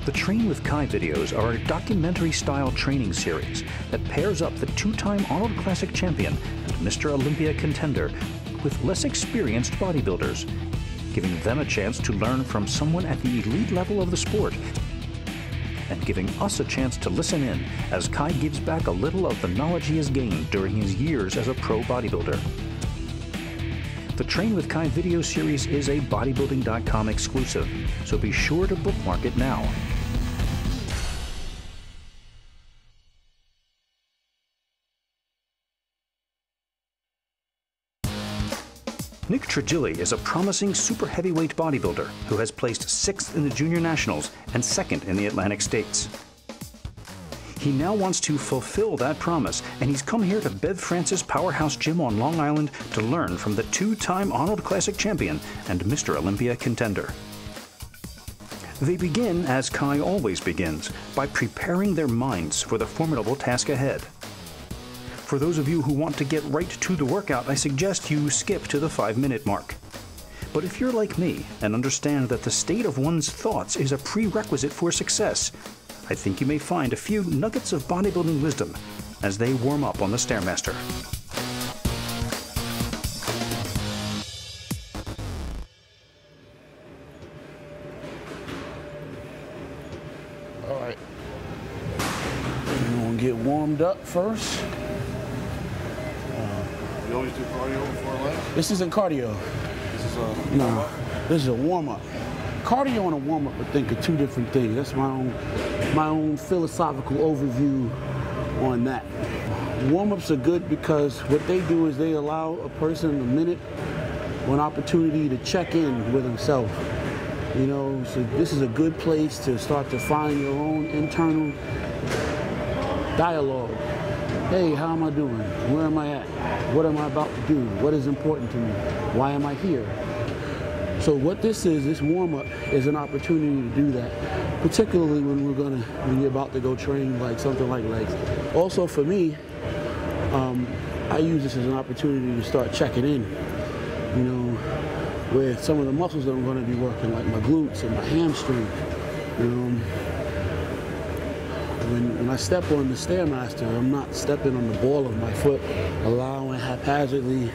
The Train with Kai videos are a documentary-style training series that pairs up the two-time Arnold Classic champion and Mr. Olympia contender with less experienced bodybuilders, giving them a chance to learn from someone at the elite level of the sport and giving us a chance to listen in as Kai gives back a little of the knowledge he has gained during his years as a pro bodybuilder. The Train with Kai video series is a bodybuilding.com exclusive, so be sure to bookmark it now. Nick Trigili is a promising super heavyweight bodybuilder who has placed 6th in the Junior Nationals and 2nd in the Atlantic States. He now wants to fulfill that promise, and he's come here to Bev Francis Powerhouse Gym on Long Island to learn from the two-time Arnold Classic champion and Mr. Olympia contender. They begin, as Kai always begins, by preparing their minds for the formidable task ahead. For those of you who want to get right to the workout, I suggest you skip to the 5-minute mark. But if you're like me and understand that the state of one's thoughts is a prerequisite for success, I think you may find a few nuggets of bodybuilding wisdom as they warm up on the Stairmaster. All right. We're gonna get warmed up first. You always do cardio before legs? This isn't cardio. This is a No, this is a warm-up. Cardio and a warm-up, I think, are two different things. That's my own philosophical overview on that. Warm-ups are good because what they do is they allow a person a minute or an opportunity to check in with himself. You know, so this is a good place to start to find your own internal dialogue. Hey, how am I doing? Where am I at? What am I about to do? What is important to me? Why am I here? So what this is, this warm-up is an opportunity to do that, particularly when you're about to go train like something like legs. Also for me, I use this as an opportunity to start checking in, you know, where some of the muscles that I'm going to be working, like my glutes and my hamstring. You know, when I step on the Stairmaster, I'm not stepping on the ball of my foot, allowing haphazardly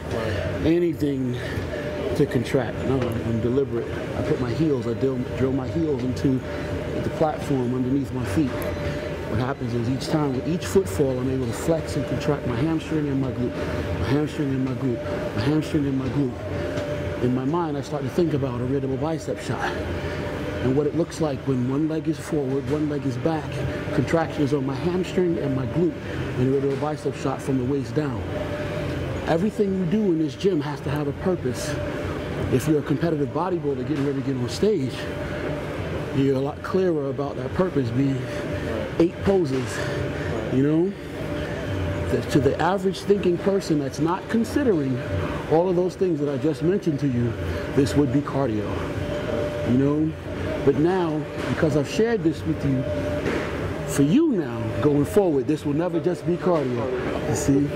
anything to contract. No, I'm deliberate. I put my heels, I drill my heels into the platform underneath my feet. What happens is each time, with each footfall, I'm able to flex and contract my hamstring and my glute, my hamstring and my glute, my hamstring and my glute. In my mind, I start to think about a rhythmic bicep shot and what it looks like when one leg is forward, one leg is back, contractions on my hamstring and my glute, and a rhythmic bicep shot from the waist down. Everything you do in this gym has to have a purpose. If you're a competitive bodybuilder getting ready to get on stage, you're a lot clearer about that purpose being 8 poses, you know? To the average thinking person that's not considering all of those things that I just mentioned to you, this would be cardio, you know? But now, because I've shared this with you, for you now, going forward, this will never just be cardio, you see?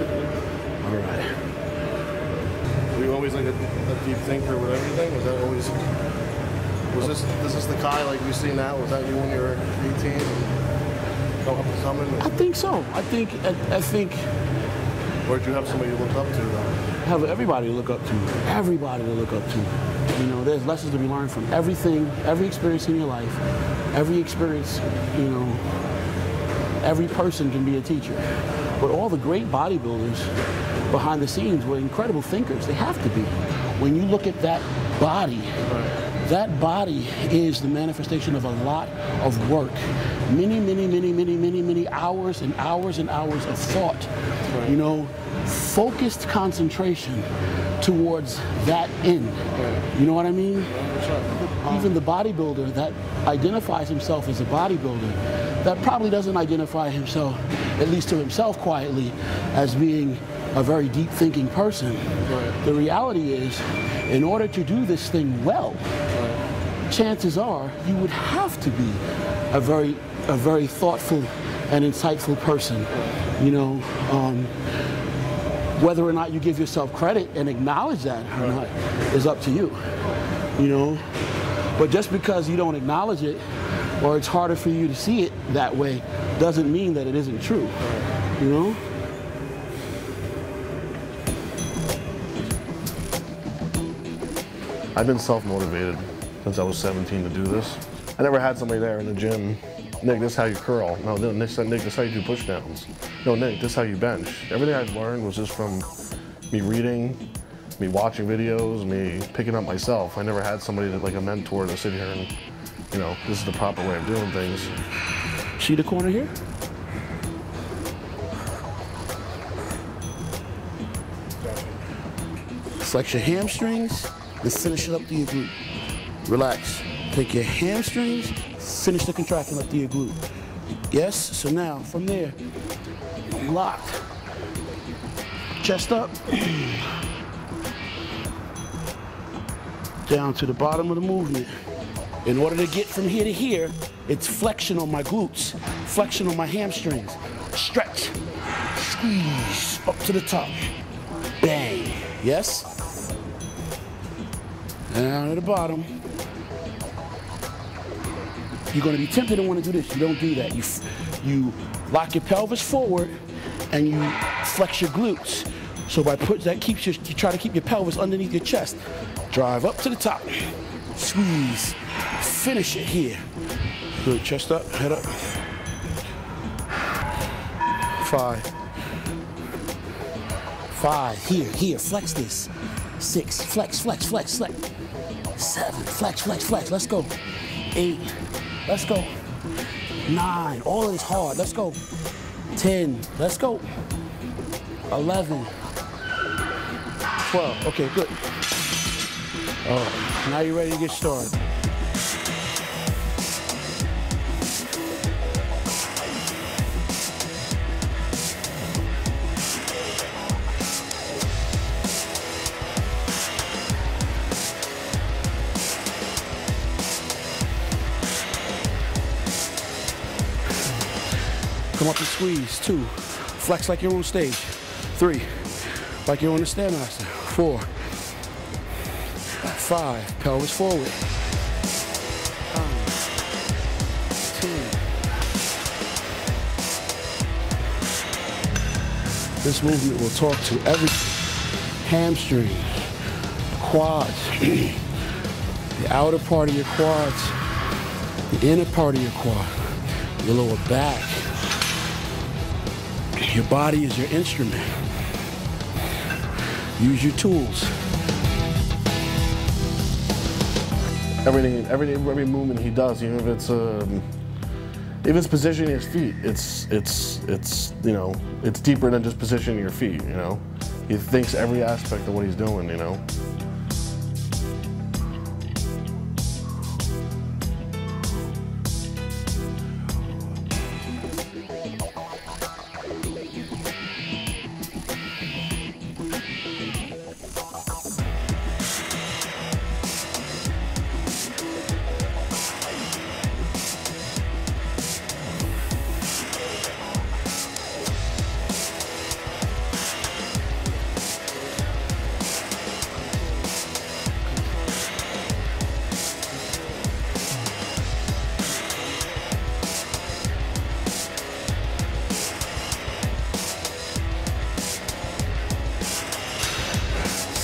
All right. Were you always like a deep thinker with everything? Was that always, is this the Kai like we see now? Was that you when you were 18? I think so. I think. Or did you have somebody you looked up to though? Have everybody to look up to. Everybody to look up to. You know, there's lessons to be learned from everything, every experience in your life, every experience, you know, every person can be a teacher. But all the great bodybuilders behind the scenes were incredible thinkers. They have to be. When you look at that body, that body is the manifestation of a lot of work. Many hours and hours and hours of thought. You know, focused concentration towards that end. You know what I mean? Even the bodybuilder that identifies himself as a bodybuilder, that probably doesn't identify himself, at least to himself quietly, as being a very deep thinking person. The reality is, in order to do this thing well, chances are you would have to be a very thoughtful and insightful person. You know, whether or not you give yourself credit and acknowledge that or not is up to you. You know, but just because you don't acknowledge it or it's harder for you to see it that way doesn't mean that it isn't true, you know? I've been self-motivated since I was 17 to do this. I never had somebody there in the gym. Nick, this is how you curl. No, Nick, this is how you do push downs. No, Nick, this is how you bench. Everything I've learned was just from me reading, me watching videos, me picking up myself. I never had somebody that, like a mentor, to sit here and, you know, this is the proper way of doing things. See the corner here? Flex your hamstrings, then finish it up to your glute. Relax. Take your hamstrings, finish the contraction up to your glute. Yes? So now, from there, locked. Chest up. Down to the bottom of the movement. In order to get from here to here, it's flexion on my glutes, flexion on my hamstrings. Stretch, squeeze, up to the top. Bang. Yes? Down to the bottom. You're going to be tempted to want to do this. You don't do that. You lock your pelvis forward and you flex your glutes. So by you try to keep your pelvis underneath your chest. Drive up to the top. Squeeze. Finish it here. Good. Chest up, head up. 5. 5. Here. Flex this. 6. Flex. 7. Flex. Let's go. 8. Let's go. 9. All of this hard. Let's go. 10. Let's go. 11. 12. Okay, good. Oh, now you're ready to get started. Come up and squeeze. 2. Flex like you're on stage. 3. Like you're on the Stairmaster. 4. 5. Pelvis forward. 10. This movement will talk to everything. Hamstring, quads, the outer part of your quads, the inner part of your quad, your lower back. Your body is your instrument. Use your tools. Every movement he does, even if it's positioning his feet, it's you know, it's deeper than just positioning your feet. You know, he thinks every aspect of what he's doing. You know.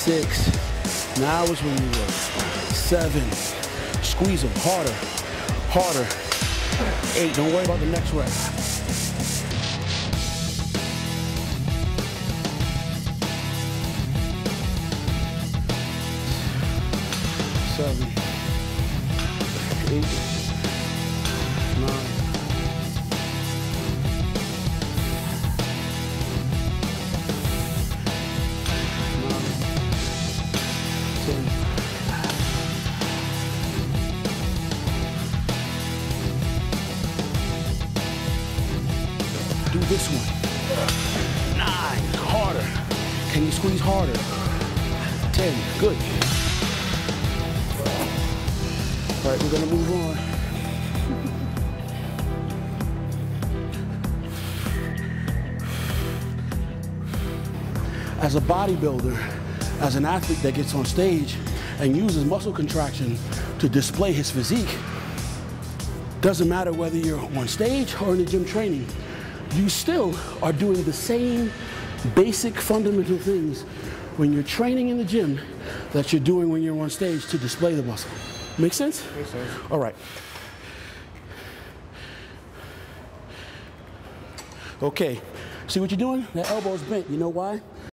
Six. Now is when you work. 7. Squeeze them harder. 8. Don't worry about the next rep. 7. 8. 9. 10. Do this one. 9. Harder. Can you squeeze harder? 10. Good. All right, we're gonna move on. As a bodybuilder, as an athlete that gets on stage and uses muscle contraction to display his physique, Doesn't matter whether you're on stage or in the gym training, you still are doing the same basic fundamental things when you're training in the gym that you're doing when you're on stage to display the muscle. Make sense? Makes sense. All right. Okay, see what you're doing? That elbow's bent. You know why?